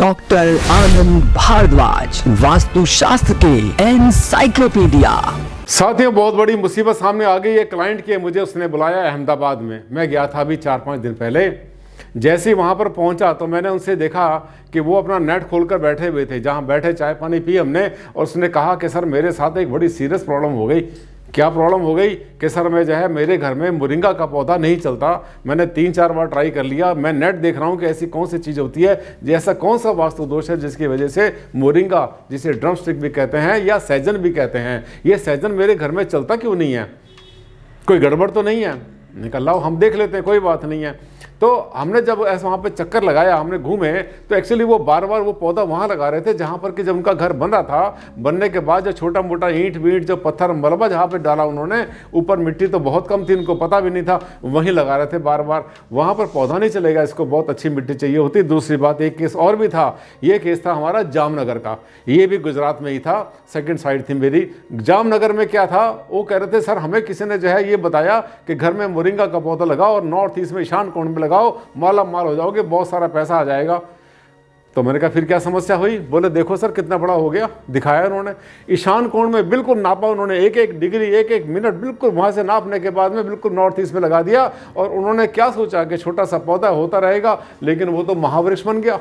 Doctor आनंद भारद्वाज, वास्तुशास्त्र के encyclopedia. साथियों, बहुत बड़ी मुसीबत सामने आ गई है। क्लाइंट के मुझे उसने बुलाया अहमदाबाद में। मैं गया था अभी 4-5 दिन पहले। जैसे ही वहाँ पर पहुँचा तो मैंने उनसे देखा कि वो अपना नेट खोलकर बैठे हुए थे। जहाँ बैठे चाय पानी पी हमने, और उसने कहा कि सर मेरे साथ एक बड़ी सीरियस प्रॉब्लम हो गई। क्या प्रॉब्लम हो गई कि सर मैं जो है मेरे घर में मोरिंगा का पौधा नहीं चलता। मैंने 3-4 बार ट्राई कर लिया। मैं नेट देख रहा हूँ कि ऐसी कौन सी चीज़ होती है, जैसा कौन सा वास्तु दोष है जिसकी वजह से मोरिंगा, जिसे ड्रम स्टिक भी कहते हैं या सैजन भी कहते हैं, ये सैजन मेरे घर में चलता क्यों नहीं है? कोई गड़बड़ तो नहीं है? निकल लाओ हम देख लेते हैं, कोई बात नहीं है। तो हमने जब ऐसा वहाँ पे चक्कर लगाया, हमने घूमे, तो एक्चुअली वो बार बार वो पौधा वहाँ लगा रहे थे जहाँ पर कि जब उनका घर बन रहा था। बनने के बाद जो छोटा मोटा ईंट वींट जो पत्थर मलबा जहाँ पे डाला उन्होंने, ऊपर मिट्टी तो बहुत कम थी, उनको पता भी नहीं था, वहीं लगा रहे थे बार बार। वहाँ पर पौधा नहीं चलेगा, इसको बहुत अच्छी मिट्टी चाहिए होती। दूसरी बात, एक केस और भी था। ये केस था हमारा जामनगर का, ये भी गुजरात में ही था, सेकंड साइड थी मेरी। जामनगर में क्या था, वो कह रहे थे सर हमें किसी ने जो है ये बताया कि घर में मोरिंगा का पौधा लगाओ और नॉर्थ ईस्ट में ईशान कोण में लगाओ, माला माल हो जाओगे, बहुत सारा पैसा आ जाएगा। तो मैंने कहा फिर क्या समस्या हुई? बोले देखो सर कितना बड़ा हो गया। दिखाया उन्होंने, ईशान कोण में बिल्कुल नापा उन्होंने, 1-1 डिग्री 1-1 मिनट बिल्कुल वहां से नापने के बाद में बिल्कुल नॉर्थ ईस्ट में लगा दिया। और उन्होंने क्या सोचा कि छोटा सा पौधा होता रहेगा, लेकिन वो तो महावृक्ष बन गया,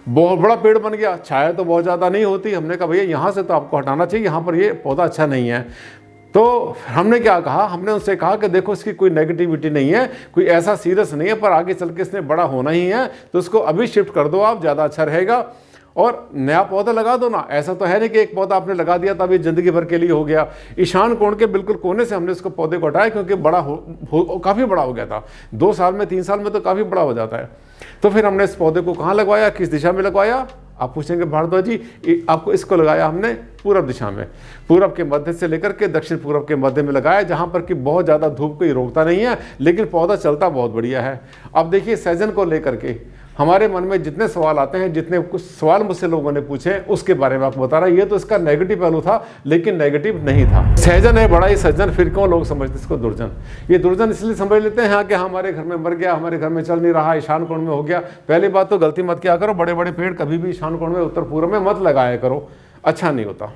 बहुत बड़ा पेड़ बन गया। छाया तो बहुत ज़्यादा नहीं होती। हमने कहा भैया यहाँ से तो आपको हटाना चाहिए, यहाँ पर ये पौधा अच्छा नहीं है। तो हमने क्या कहा, हमने उससे कहा कि देखो इसकी कोई नेगेटिविटी नहीं है, कोई ऐसा सीरियस नहीं है, पर आगे चल के इसने बड़ा होना ही है, तो इसको अभी शिफ्ट कर दो आप, ज़्यादा अच्छा रहेगा। और नया पौधा लगा दो ना। ऐसा तो है नहीं कि एक पौधा आपने लगा दिया तब ये जिंदगी भर के लिए हो गया। ईशान कोण के बिल्कुल कोने से हमने इसको पौधे को हटाया, क्योंकि काफ़ी बड़ा हो गया था। 2 साल में 3 साल में तो काफ़ी बड़ा हो जाता है। तो फिर हमने इस पौधे को कहाँ लगवाया, किस दिशा में लगवाया? आप पूछेंगे भारद्वाज जी, आपको इसको लगाया हमने पूरब दिशा में, पूरब के मध्य से लेकर के दक्षिण पूरब के मध्य में लगाया, जहाँ पर कि बहुत ज़्यादा धूप कोई रोकता नहीं है, लेकिन पौधा चलता बहुत बढ़िया है। अब देखिए सैजन को लेकर के हमारे मन में जितने सवाल आते हैं, जितने कुछ सवाल मुझसे लोगों ने पूछे, उसके बारे में आपको बता रहा। ये तो इसका नेगेटिव पहलू था, लेकिन नेगेटिव नहीं था। सैजन है बड़ा ही सज्जन, फिर क्यों लोग समझते इसको दुर्जन? ये दुर्जन इसलिए समझ लेते हैं कि हमारे घर में मर गया, हमारे घर में चल नहीं रहा, ईशान कोण में हो गया। पहली बात तो गलती मत किया करो, बड़े बड़े पेड़ कभी भी ईशान कोण में, उत्तर पूर्व में मत लगाया करो, अच्छा नहीं होता।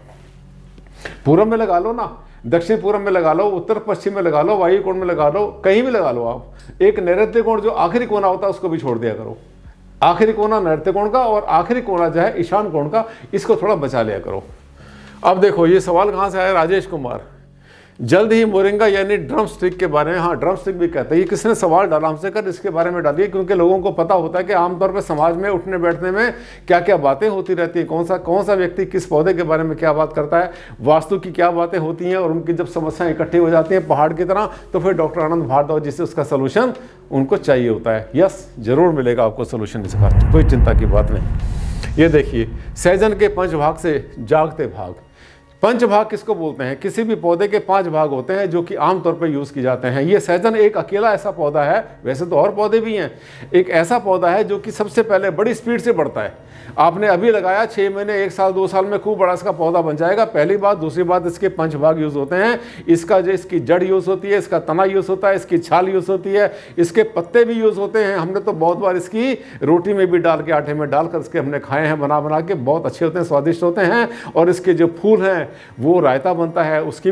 पूरब में लगा लो ना, दक्षिण पूर्व में लगा लो, उत्तर पश्चिम में लगा लो, वायु कोण में लगा लो, कहीं भी लगा लो आप। एक नैऋत्य कोण जो आखिरी कोना होता है उसको भी छोड़ दिया करो। आखिरी कोना नैऋत्य कोण का और आखिरी कोना जो है ईशान कोण का, इसको थोड़ा बचा लिया करो। अब देखो ये सवाल कहाँ से आया, राजेश कुमार। जल्द ही मोरिंगा यानी ड्रम स्टिक के बारे में, हाँ ड्रम स्टिक भी कहते हैं, ये किसने सवाल डाला हमसे, कर इसके बारे में डालिए, क्योंकि लोगों को पता होता है कि आमतौर पर समाज में उठने बैठने में क्या क्या बातें होती रहती हैं, कौन सा व्यक्ति किस पौधे के बारे में क्या बात करता है, वास्तु की क्या बातें होती हैं, और उनकी जब समस्याएं इकट्ठी हो जाती हैं पहाड़ की तरह, तो फिर डॉक्टर आनंद भारद्वाज जी से उसका सोल्यूशन उनको चाहिए होता है। यस, जरूर मिलेगा आपको सोल्यूशन इसका, कोई चिंता की बात नहीं। ये देखिए सैजन के 5 भाग से जागते भाग। 5 भाग किसको बोलते हैं? किसी भी पौधे के 5 भाग होते हैं जो कि आमतौर पर यूज़ की जाते हैं। ये सैजन एक अकेला ऐसा पौधा है, वैसे तो और पौधे भी हैं, एक ऐसा पौधा है जो कि सबसे पहले बड़ी स्पीड से बढ़ता है। आपने अभी लगाया, 6 महीने 1 साल 2 साल में खूब बड़ा इसका पौधा बन जाएगा, पहली बात। दूसरी बात, इसके 5 भाग यूज़ होते हैं। इसकी जड़ यूज़ होती है, इसका तना यूज़ होता है, इसकी छाल यूज़ होती है, इसके पत्ते भी यूज़ होते हैं। हमने तो बहुत बार इसकी रोटी में भी डाल के, आटे में डालकर इसके हमने खाए हैं, बना के, बहुत अच्छे होते हैं, स्वादिष्ट होते हैं। और इसके जो फूल हैं वो रायता बनता है, उसकी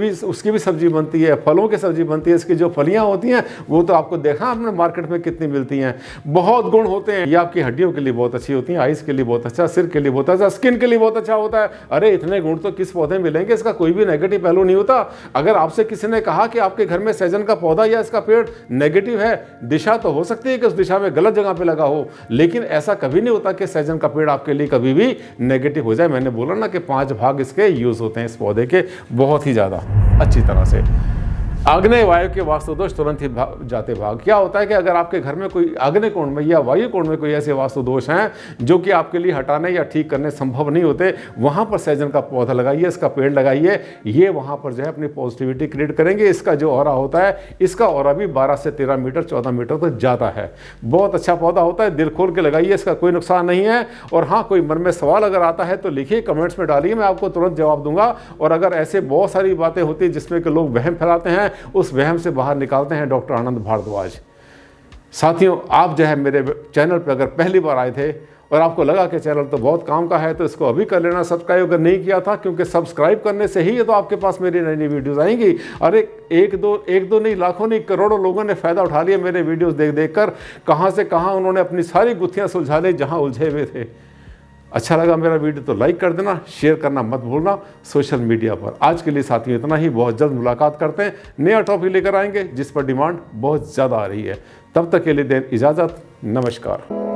भी सब्जी बनती है, फलों की सब्जी बनती है। इसकी जो फलियाँ होती हैं वो तो आपको देखा आपने मार्केट में कितनी मिलती हैं। बहुत गुण होते हैं, ये आपकी हड्डियों के लिए बहुत अच्छी होती हैं, आइस के लिए बहुत अच्छा, सिर के लिए बहुत अच्छा, स्किन के लिए बहुत अच्छा होता है। अरे इतने गुण तो किस पौधे में मिलेंगे, इसका कोई भी नेगेटिव पहलू नहीं होता। अगर आपसे किसी ने कहा कि आपके घर में सैजन का पौधा या इसका पेड़ नेगेटिव है, दिशा तो हो सकती है कि उस दिशा में गलत जगह पे लगा हो, लेकिन ऐसा कभी नहीं होता कि सैजन का पेड़ आपके लिए कभी भी नेगेटिव हो जाए। मैंने बोला ना कि 5 भाग इसके यूज होते हैं इस पौधे के, बहुत ही ज्यादा अच्छी तरह से। आग्नेय वायु के वास्तु दोष तुरंत ही जाते भाग। क्या होता है कि अगर आपके घर में कोई आग्नेय कोण में या वायु कोण में कोई ऐसे वास्तु दोष हैं जो कि आपके लिए हटाने या ठीक करने संभव नहीं होते, वहाँ पर सैजन का पौधा लगाइए, इसका पेड़ लगाइए। ये वहाँ पर जो है अपनी पॉजिटिविटी क्रिएट करेंगे। इसका जो ऑरा होता है, इसका ऑरा भी 12 से 13 मीटर 14 मीटर तक जाता है। बहुत अच्छा पौधा होता है, दिल खोल के लगाइए, इसका कोई नुकसान नहीं है। और हाँ, कोई मन में सवाल अगर आता है तो लिखिए, कमेंट्स में डालिए, मैं आपको तुरंत जवाब दूंगा। और अगर ऐसे बहुत सारी बातें होती हैं जिसमें कि लोग वहम फैलाते हैं, उस वहम से बाहर निकालते हैं डॉक्टर आनंद भारद्वाज। साथियों, आप जो है मेरे चैनल पर अगर पहली बार आए थे और आपको लगा कि चैनल तो बहुत काम का है तो इसको अभी कर लेना सब्सक्राइब अगर नहीं किया था, क्योंकि सब्सक्राइब करने से ही ये तो आपके पास मेरी नई नई वीडियोज़ आएंगी। और एक दो नहीं, लाखों नहीं, करोड़ों लोगों ने फ़ायदा उठा लिया मेरे वीडियोज़ देख देख कर। कहाँ से कहाँ उन्होंने अपनी सारी गुत्थियाँ सुलझा ली जहाँ उलझे हुए थे। अच्छा लगा मेरा वीडियो तो लाइक कर देना, शेयर करना मत भूलना सोशल मीडिया पर। आज के लिए साथियों इतना ही, बहुत जल्द मुलाकात करते हैं, नया टॉपिक लेकर आएंगे जिस पर डिमांड बहुत ज़्यादा आ रही है। तब तक के लिए दें इजाज़त, नमस्कार।